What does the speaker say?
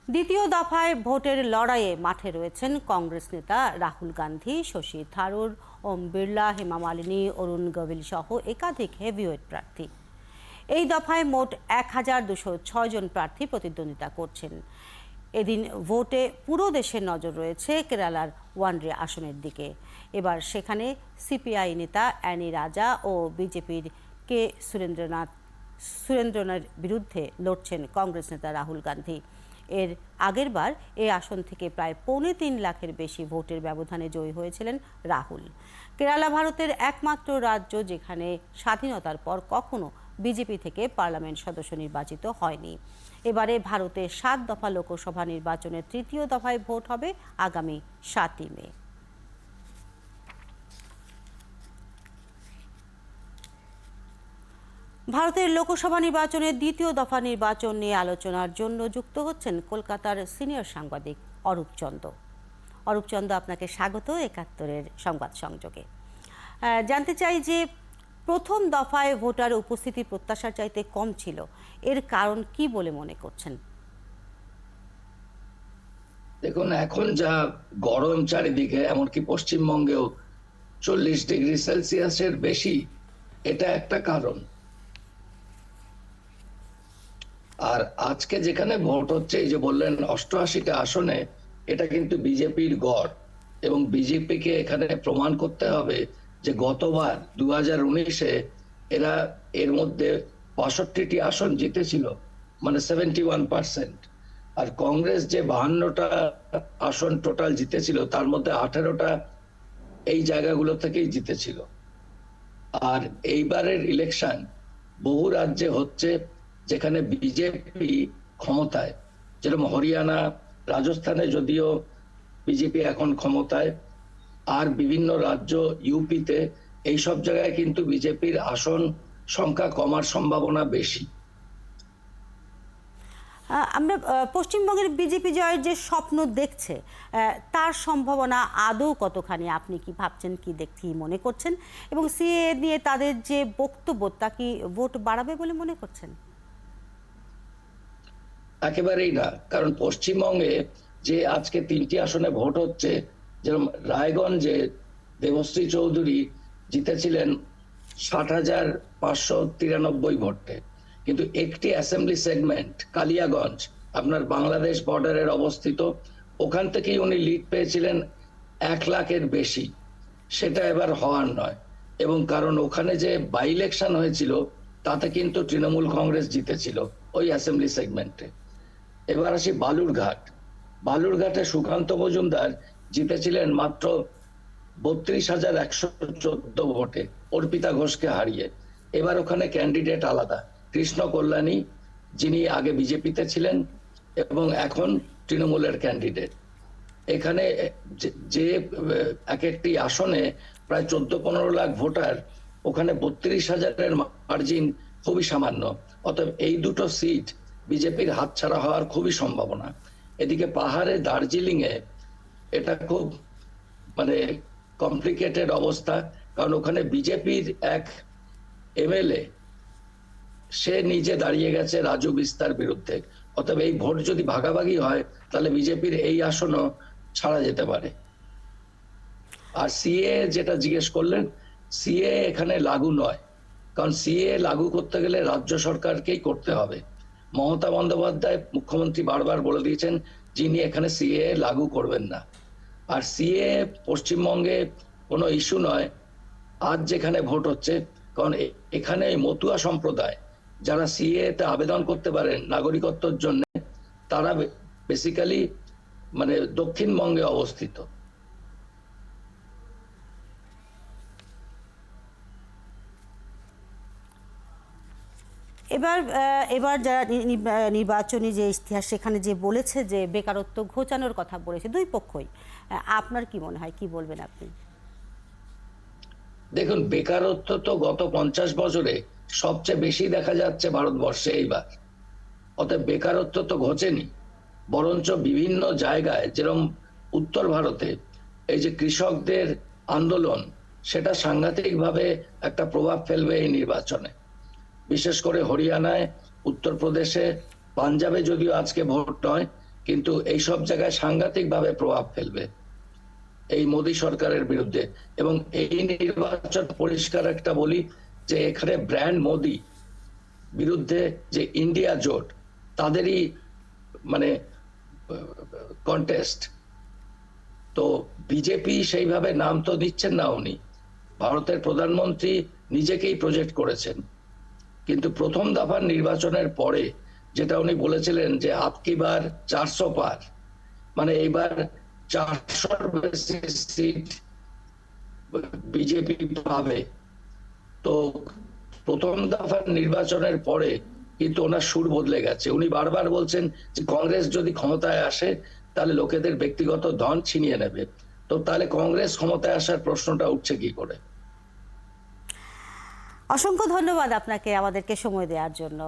দ্বিতীয় দফায় ভোটের লড়াইয়ে মাঠে রয়েছেন কংগ্রেস নেতা রাহুল গান্ধী, শশী থারুর, ওম বিড়লা, হেমা মালিনী, অরুণ গোভিল সহ একাধিক হেভিওয়েট প্রার্থী। এই দফায় মোট ১,২০৬ জন প্রার্থী প্রতিদ্বন্দ্বিতা করছেন। এদিন ভোটে পুরো দেশের নজর রয়েছে কেরালার ওয়ানডে আসনের দিকে। এবার সেখানে সিপিআই নেতা অ্যানি রাজা ও বিজেপির কে সুরেন্দ্রনাথের বিরুদ্ধে লড়ছেন কংগ্রেস নেতা রাহুল গান্ধী। এর আগেরবার এই আসন থেকে প্রায় ৩.৫ লাখের বেশি ভোটের ব্যবধানে জয়ী হয়েছিলেন রাহুল। কেরালা ভারতের একমাত্র রাজ্য যেখানে স্বাধীনতার পর কখনো বিজেপি থেকে পার্লামেন্ট সদস্য নির্বাচিত হয়নি। এবারে ভারতে ৭ দফা লোকসভা নির্বাচনের তৃতীয় দফায় ভোট হবে আগামী ৭ই মে। ভারতের লোকসভা নির্বাচনের দ্বিতীয় দফা নির্বাচন নিয়ে আলোচনার জন্য যুক্ত হচ্ছেন কলকাতার সিনিয়র সাংবাদিক অরূপ চন্দ। অরূপ চন্দ, আপনাকে স্বাগত একাত্তরের সংবাদ সংযোগে। জানতে চাই যে প্রথম দফায় ভোটার উপস্থিতি প্রত্যাশার চাইতে কম ছিল, এর কারণ কি বলে মনে করছেন? দেখুন, এখন যা গরম চারিদিকে, এমনকি পশ্চিমবঙ্গেও 40 ডিগ্রি সেলসিয়াসের বেশি, এটা একটা কারণ। আর আজকে যেখানে ভোট হচ্ছে, এই যে বললেন 88টা আসনে, এটা কিন্তু বিজেপির গড়, এবং বিজেপিকে এখানে প্রমাণ করতে হবে যে গতবার 2019-এ এরা এর মধ্যে 65টি আসন জিতেছিল, মানে 71%। আর কংগ্রেস যে 52টা আসন টোটাল জিতেছিল, তার মধ্যে 18টা এই জায়গাগুলো থেকেই জিতেছিল। আর এইবারের ইলেকশন বহু রাজ্যে হচ্ছে যেখানে বিজেপি ক্ষমতায়, যেরকম হরিয়ানা, রাজস্থানে যদিও বিজেপি এখন ক্ষমতায়, আর বিভিন্ন রাজ্য, ইউপিতে, এইসব জায়গায় কিন্তু বিজেপির আসন সংখ্যা কমার সম্ভাবনা বেশি। আমরা পশ্চিমবঙ্গের বিজেপি জয়ের যে স্বপ্ন দেখছে, তার সম্ভাবনা আদৌ কতখানি? আপনি কি ভাবছেন, কি মনে করছেন? এবং সিএ নিয়ে তাদের যে বক্তব্য, তা কি ভোট বাড়াবে বলে মনে করছেন? একেবারেই না, কারণ পশ্চিমবঙ্গে যে আজকে 3টি আসনে ভোট হচ্ছে, যেরকম রায়গঞ্জে দেবশ্রী চৌধুরী জিতেছিলেন 60,593 ভোটে, কিন্তু একটি অ্যাসেম্বলি সেগমেন্ট কালিয়াগঞ্জ, আপনার বাংলাদেশ বর্ডারের অবস্থিত, ওখান থেকেই উনি লিড পেয়েছিলেন 1 লাখের বেশি। সেটা এবার হওয়ার নয়, এবং কারণ ওখানে যে বাই ইলেকশন হয়েছিল তাতে কিন্তু তৃণমূল কংগ্রেস জিতেছিল ওই অ্যাসেম্বলি সেগমেন্টে। এবার আসি বালুরঘাটে সুকান্ত মজুমদার জিতেছিলেন মাত্র 32,114 ভোটে অর্পিতা ঘোষকে হারিয়ে। এবার ওখানে ক্যান্ডিডেট আলাদা, কৃষ্ণ কল্যাণী, যিনি আগে বিজেপিতে ছিলেন এবং এখন তৃণমূলের ক্যান্ডিডেট। এখানে যে এক একটি আসনে প্রায় 14-15 লাখ ভোটার, ওখানে 32,000-এর মার্জিন খুবই সামান্য। অতএব এই দুটো সিট বিজেপির হাতছাড়া হওয়ার খুবই সম্ভাবনা। এদিকে পাহাড়ে, দার্জিলিং এ এটা খুব মানে কমপ্লিকেটেড অবস্থা, কারণ ওখানে বিজেপির এক এমএলএ, সে নিজে দাঁড়িয়ে গেছে রাজু বিস্তার বিরুদ্ধে। অতএব এই ভোট যদি ভাগাভাগি হয়, তাহলে বিজেপির এই আসনও ছাড়া যেতে পারে। আর সিএ যেটা জিজ্ঞেস করলেন, সিএ এখানে লাগু নয়, কারণ সিএ লাগু করতে গেলে রাজ্য সরকারকেই করতে হবে। মমতা বন্দ্যোপাধ্যায় মুখ্যমন্ত্রী বারবার বলে দিয়েছেন যিনি এখানে সিএ লাগু করবেন না। আর সিএ পশ্চিমবঙ্গে কোনো ইস্যু নয় আজ যেখানে ভোট হচ্ছে, কারণ এখানে মতুয়া সম্প্রদায় যারা সিএ তে আবেদন করতে পারেন নাগরিকত্বের জন্য, তারা বেসিক্যালি মানে দক্ষিণবঙ্গে অবস্থিত। এবার যারা নির্বাচনী যে ইতিহাস, সেখানে যে বলেছে যে বেকারত্ব ঘোচানোর কথা বলেছে দুই পক্ষই, আপনার কি মনে হয়, কি বলবেন আপনি? দেখুন, বেকারত্ব তো গত 50 বছরে সবচেয়ে বেশি দেখা যাচ্ছে ভারতবর্ষে এইবার। অতএব বেকারত্ব তো ঘোচেনি, বরঞ্চ বিভিন্ন জায়গায়, যেরকম উত্তর ভারতে এই যে কৃষকদের আন্দোলন, সেটা সাংঘাতিকভাবে একটা প্রভাব ফেলবে এই নির্বাচনে। বিশেষ করে হরিয়ানায়, উত্তরপ্রদেশে, পাঞ্জাবে যদিও আজকে ভোট নয়, কিন্তু এই সব জায়গায় সাংঘাতিকভাবে প্রভাব ফেলবে এই মোদী সরকারের বিরুদ্ধে। এবং এই নির্বাচন পরিষ্কার একটা বলি যে এখানে ব্র্যান্ড মোদী বিরুদ্ধে যে ইন্ডিয়া জোট, তাদেরই মানে কন্টেস্ট। তো বিজেপি সেইভাবে নাম তো দিচ্ছেন না উনি, ভারতের প্রধানমন্ত্রী নিজেকেই প্রজেক্ট করেছেন, কিন্তু প্রথম দফার নির্বাচনের পরে যেটা উনি বলেছিলেন যে আপকি বার 400 পার, মানে এবার 400 বেশি সিট বিজেপি পাবে। তো প্রথম দফার নির্বাচনের পরে কিন্তু ওনার সুর বদলে গেছে। উনি বারবার বলছেন যে কংগ্রেস যদি ক্ষমতায় আসে তাহলে লোকেদের ব্যক্তিগত ধন ছিনিয়ে নেবে। তো তাহলে কংগ্রেস ক্ষমতায় আসার প্রশ্নটা উঠছে কি করে? অসংখ্য ধন্যবাদ আপনাকে আমাদেরকে সময় দেওয়ার জন্য।